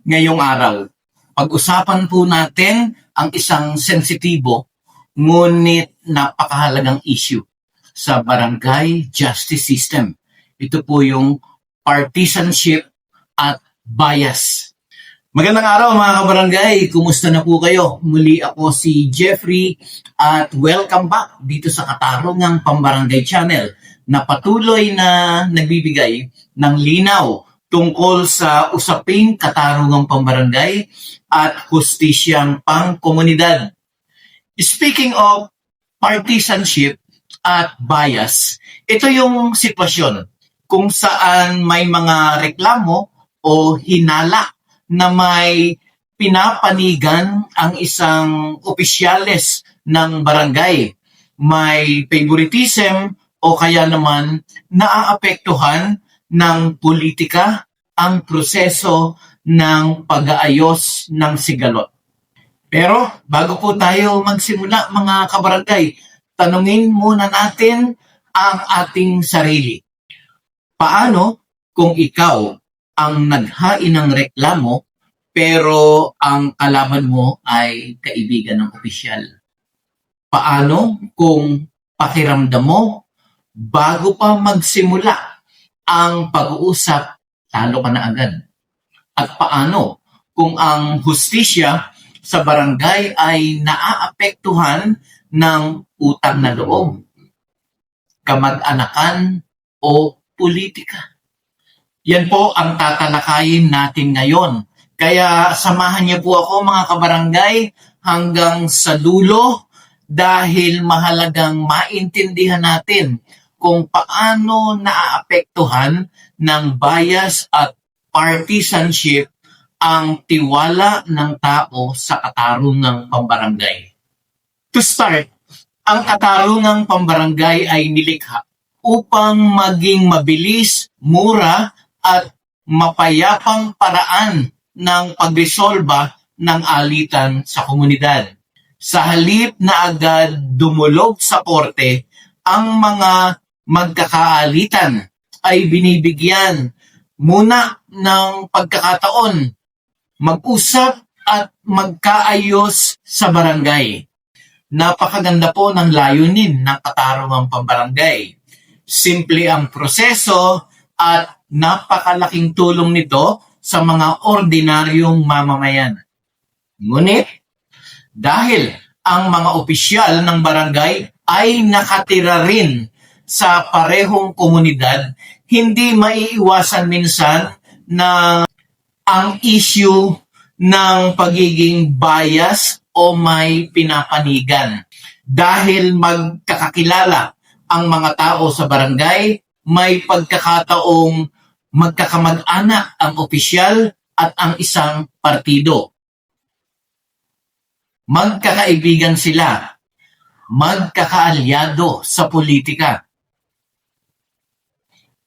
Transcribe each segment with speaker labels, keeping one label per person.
Speaker 1: Ngayong araw, pag-usapan po natin ang isang sensitibo ngunit napakahalagang issue sa barangay justice system. Ito po yung partisanship at bias. Magandang araw mga kabarangay, kumusta na po kayo? Muli ako si Jeffrey at welcome back dito sa Katarungang Pambarangay Channel na patuloy na nagbibigay ng linaw tungkol sa usaping katarungang pambarangay at hustisyang pangkomunidad. Speaking of partisanship at bias, ito yung sitwasyon kung saan may mga reklamo o hinala na may pinapanigan ang isang opisyales ng barangay. May favoritism o kaya naman naaapektuhan ng politika ang proseso ng pag-aayos ng sigalot. Pero bago po tayo magsimula mga kabarangay, tanungin muna natin ang ating sarili. Paano kung ikaw ang naghain ng reklamo pero ang kalaban mo ay kaibigan ng opisyal? Paano kung pakiramdam mo bago pa magsimula ang pag-uusap, talo ka na agad? At paano kung ang hustisya sa barangay ay naaapektuhan ng utang na loob, kamag-anakan o politika? Yan po ang tatalakayin natin ngayon. Kaya samahan niyo po ako mga kabarangay hanggang sa dulo dahil mahalagang maintindihan natin kung paano naaapektuhan ng bias at partisanship ang tiwala ng tao sa katarungang pambarangay. To start, ang katarungang pambarangay ay nilikha upang maging mabilis, mura at mapayapang paraan ng pagresolba ng alitan sa komunidad. Sa halip na agad dumulog sa korte, ang mga magkakaalitan ay binibigyan muna ng pagkakataon mag-usap at magkaayos sa barangay. Napakaganda po ng layunin ng katarungang pambarangay. Simple ang proseso at napakalaking tulong nito sa mga ordinaryong mamamayan. Ngunit, dahil ang mga opisyal ng barangay ay nakatira rin sa parehong komunidad, hindi maiiwasan minsan na ang issue ng pagiging bias o may pinapanigan. Dahil magkakakilala ang mga tao sa barangay, may pagkakataong magkakamag-anak ang opisyal at ang isang partido. Magkakaibigan sila, magkakaalyado sa politika.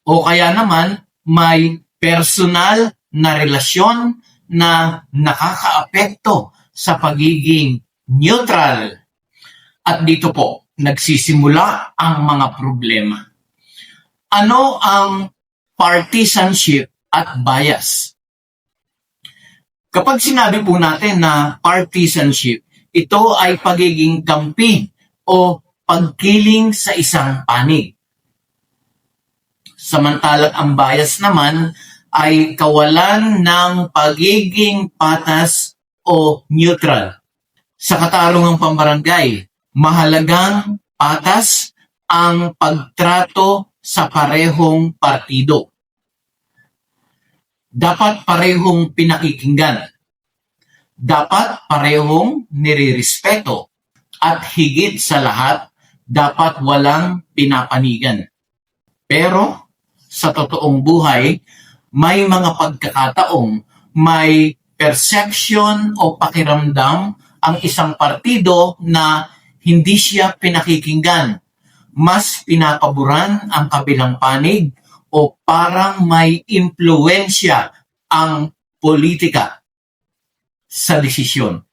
Speaker 1: O kaya naman may personal na relasyon na nakakaapekto sa pagiging neutral. At dito po nagsisimula ang mga problema. Ano ang partisanship at bias? Kapag sinabi po natin na partisanship, ito ay pagiging kampi o pagkiling sa isang panig. Samantalang ang bias naman ay kawalan ng pagiging patas o neutral. Sa katarungang pambarangay, mahalagang patas ang pagtrato sa parehong partido. Dapat parehong pinakikinggan. Dapat parehong nirirespeto. At higit sa lahat, dapat walang pinapanigan. Pero sa totoong buhay, may mga pagkakataong may perception o pakiramdam ang isang partido na hindi siya pinakikinggan. Mas pinapaboran ang kabilang panig o parang may impluwensya ang politika sa desisyon.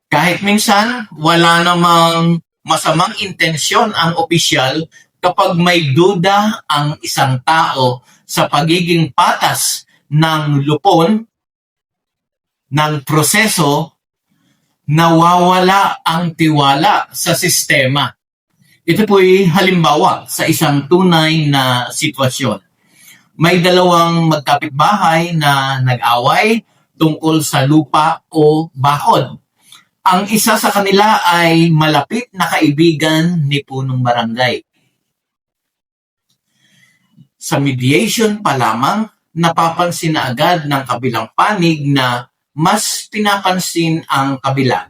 Speaker 1: Kahit minsan, wala namang masamang intensyon ang opisyal kapag may duda ang isang tao sa pagiging patas ng lupon, ng proseso, nawawala ang tiwala sa sistema. Ito po'y halimbawa sa isang tunay na sitwasyon. May dalawang magkapitbahay na nag-away tungkol sa lupa o bakod. Ang isa sa kanila ay malapit na kaibigan ni punong barangay. Sa mediation pa lamang, napapansin na agad ng kabilang panig na mas pinapansin ang kabila.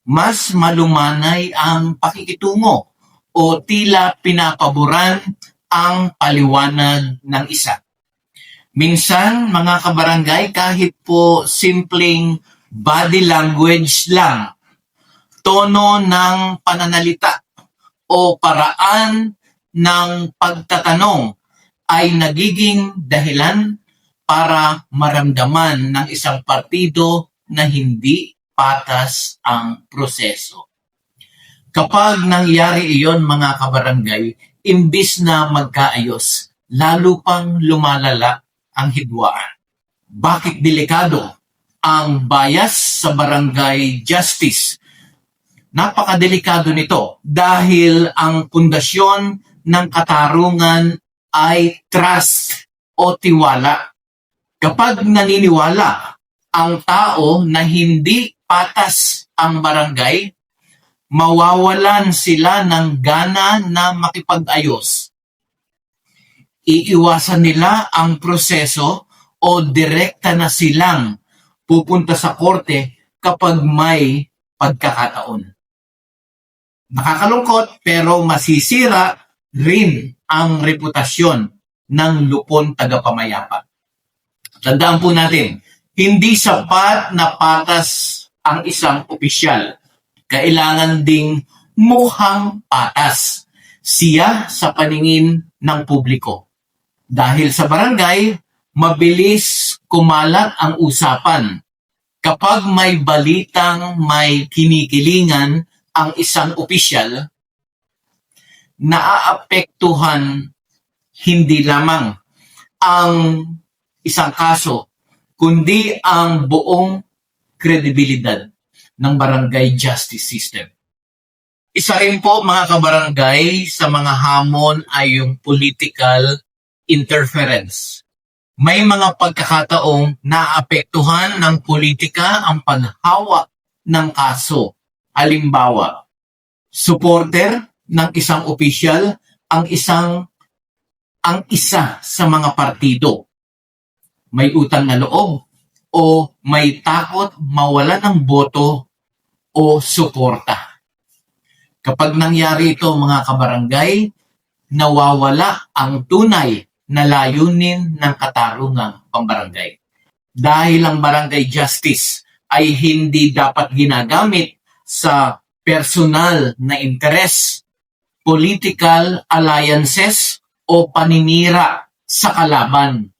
Speaker 1: Mas malumanay ang pakikitungo o tila pinapaboran ang paliwanag ng isa. Minsan, mga kabarangay, kahit po simpleng body language lang, tono ng pananalita o paraan ng pagtatanong ay nagiging dahilan para maramdaman ng isang partido na hindi patas ang proseso. Kapag nangyari iyon, mga kabarangay, imbis na magkaayos, lalo pang lumalala ang hidwaan. Bakit delikado ang bias sa barangay justice? Napakadelikado nito dahil ang pundasyon ng katarungan ay trust o tiwala. Kapag naniniwala ang tao na hindi patas ang barangay, mawawalan sila ng gana na makipag-ayos. Iiwasan nila ang proseso o direkta na silang pupunta sa korte kapag may pagkakataon. Nakakalungkot pero masisira rin ang reputasyon ng lupon tagapamayapa. Tandaan po natin, hindi sapat na patas ang isang opisyal. Kailangan ding mukhang patas siya sa paningin ng publiko. Dahil sa barangay, mabilis kumalat ang usapan. Kapag may balitang may kinikilingan ang isang opisyal, naaapektuhan hindi lamang ang isang kaso, kundi ang buong kredibilidad ng barangay justice system. Isa rin po, mga kabarangay, sa mga hamon ay yung political interference. May mga pagkakataong naapektuhan ng politika ang paghawak ng kaso. Halimbawa, supporter ng isang opisyal ang isa sa mga partido. May utang na loob o may takot mawala ng boto o suporta. Kapag nangyari ito, mga kabarangay, nawawala ang tunay na layunin ng katarungang pambarangay. Dahil ang barangay justice ay hindi dapat ginagamit sa personal na interes, political alliances o paninira sa kalaban.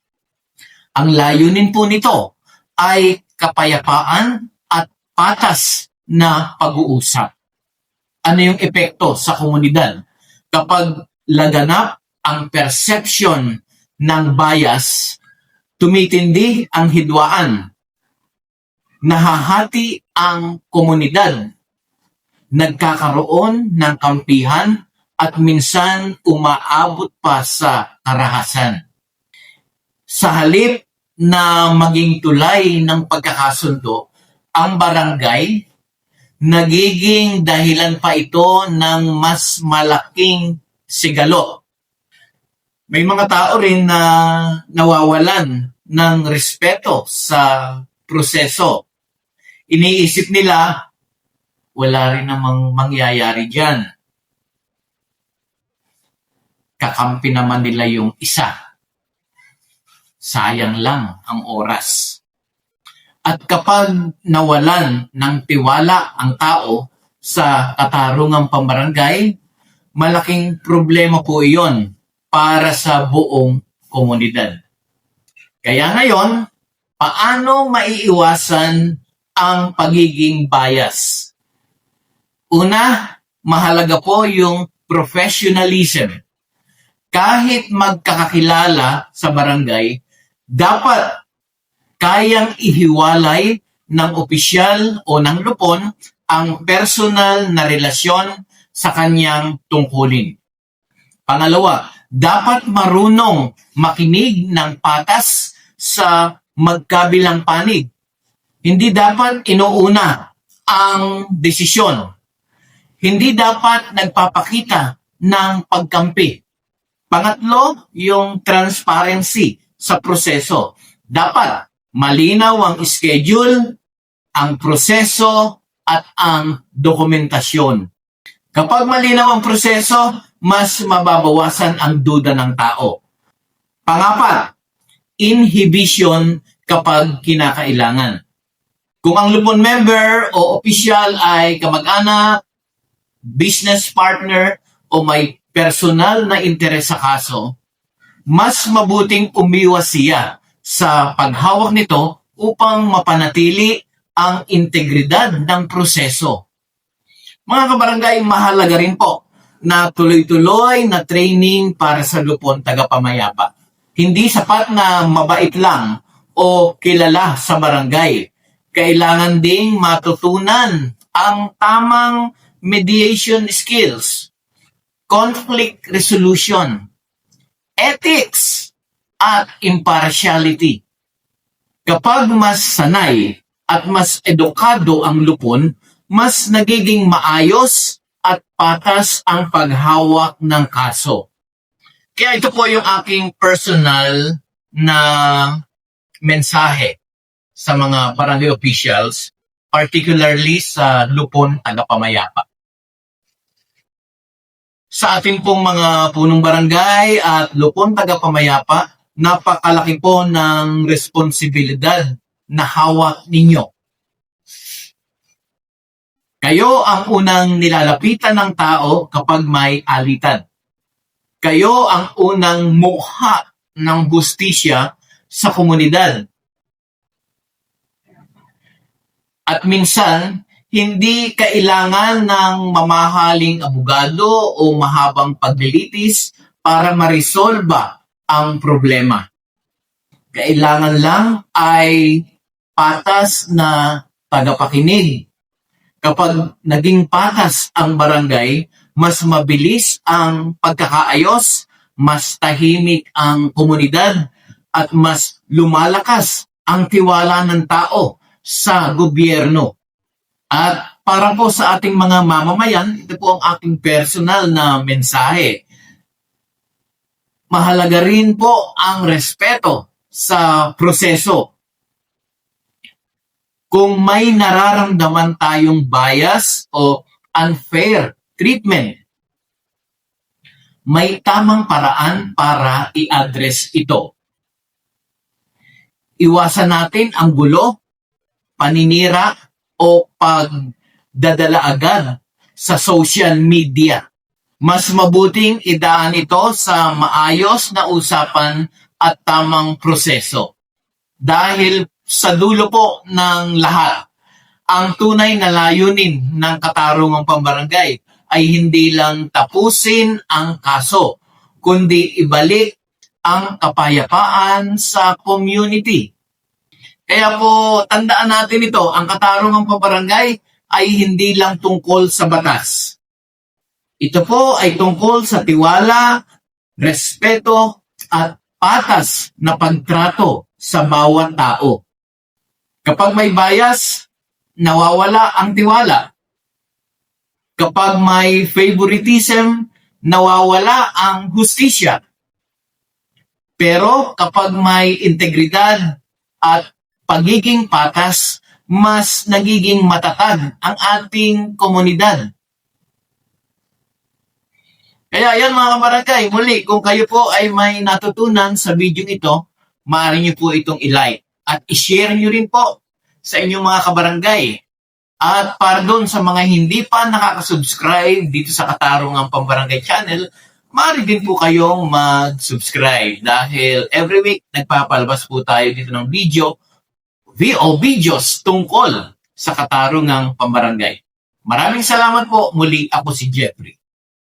Speaker 1: Ang layunin po nito ay kapayapaan at patas na pag-uusap. Ano yung epekto sa komunidad? Kapag laganap ang perception ng bias, tumitindi ang hidwaan, nahahati ang komunidad, nagkakaroon ng kampihan at minsan umaabot pa sa karahasan. Sa halip na maging tulay ng pagkakasundo, ang barangay, nagiging dahilan pa ito ng mas malaking sigalo. May mga tao rin na nawawalan ng respeto sa proseso. Iniisip nila, wala rin namang mangyayari dyan. Kakampi naman nila yung isa. Sayang lang ang oras. At kapag nawalan ng tiwala ang tao sa katarungang pambarangay, malaking problema po iyon para sa buong komunidad. Kaya ngayon, paano maiiwasan ang pagiging bias? Una, mahalaga po yung professionalism. Kahit magkakakilala sa barangay, dapat kayang ihiwalay ng opisyal o ng lupon ang personal na relasyon sa kanyang tungkulin. Pangalawa, dapat marunong makinig ng patas sa magkabilang panig. Hindi dapat inuuna ang desisyon. Hindi dapat nagpapakita ng pagkampi. Pangatlo, yung transparency sa proseso. Dapat malinaw ang schedule, ang proseso, at ang dokumentasyon. Kapag malinaw ang proseso, mas mababawasan ang duda ng tao. Pangapat, inhibition kapag kinakailangan. Kung ang lupon member o opisyal ay kamag-anak, business partner, o may personal na interes sa kaso, mas mabuting umiwas siya sa paghawak nito upang mapanatili ang integridad ng proseso. Mga kabarangay, mahalaga rin po na tuloy-tuloy na training para sa lupon tagapamayapa. Hindi sapat na mabait lang o kilala sa barangay. Kailangan ding matutunan ang tamang mediation skills, conflict resolution, ethics, at impartiality. Kapag mas sanay at mas edukado ang lupon, mas nagiging maayos at patas ang paghawak ng kaso. Kaya ito po yung aking personal na mensahe sa mga barangay officials, particularly sa lupon tagapamayapa. Sa ating pong mga punong barangay at lupon tagapamayapa, napakalaki po ng responsibilidad na hawak ninyo. Kayo ang unang nilalapitan ng tao kapag may alitan. Kayo ang unang mukha ng hustisya sa komunidad. At minsan, hindi kailangan ng mamahaling abogado o mahabang paglilitis para marisolba ang problema. Kailangan lang ay patas na tagapakinig. Kapag naging patas ang barangay, mas mabilis ang pagkakaayos, mas tahimik ang komunidad, at mas lumalakas ang tiwala ng tao sa gobyerno. At para po sa ating mga mamamayan, ito po ang aking personal na mensahe. Mahalaga rin po ang respeto sa proseso. Kung may nararamdaman tayong bias o unfair treatment, may tamang paraan para i-address ito. Iwasan natin ang gulo, paninira, o pagdadala agad sa social media. Mas mabuting idaan ito sa maayos na usapan at tamang proseso. Dahil sa dulo po ng lahat, ang tunay na layunin ng katarungang pambarangay ay hindi lang tapusin ang kaso, kundi ibalik ang kapayapaan sa community. Kaya po, tandaan natin ito, ang katarungang pambarangay ay hindi lang tungkol sa batas. Ito po ay tungkol sa tiwala, respeto, at patas na pagtrato sa bawat tao. Kapag may bias, nawawala ang tiwala. Kapag may favoritism, nawawala ang hustisya. Pero kapag may integridad at pagiging patas, mas nagiging matatag ang ating komunidad. Kaya yan mga kabarangay, muli, kung kayo po ay may natutunan sa video ito, maaari nyo po itong i-like at i-share nyo rin po sa inyong mga kabarangay. At para doon sa mga hindi pa nakaka-subscribe dito sa Katarungang Pambarangay channel, maaari din po kayong mag-subscribe dahil every week nagpapalabas po tayo dito ng videos tungkol sa Katarungang Pambarangay. Maraming salamat po. Muli ako si Jeffrey.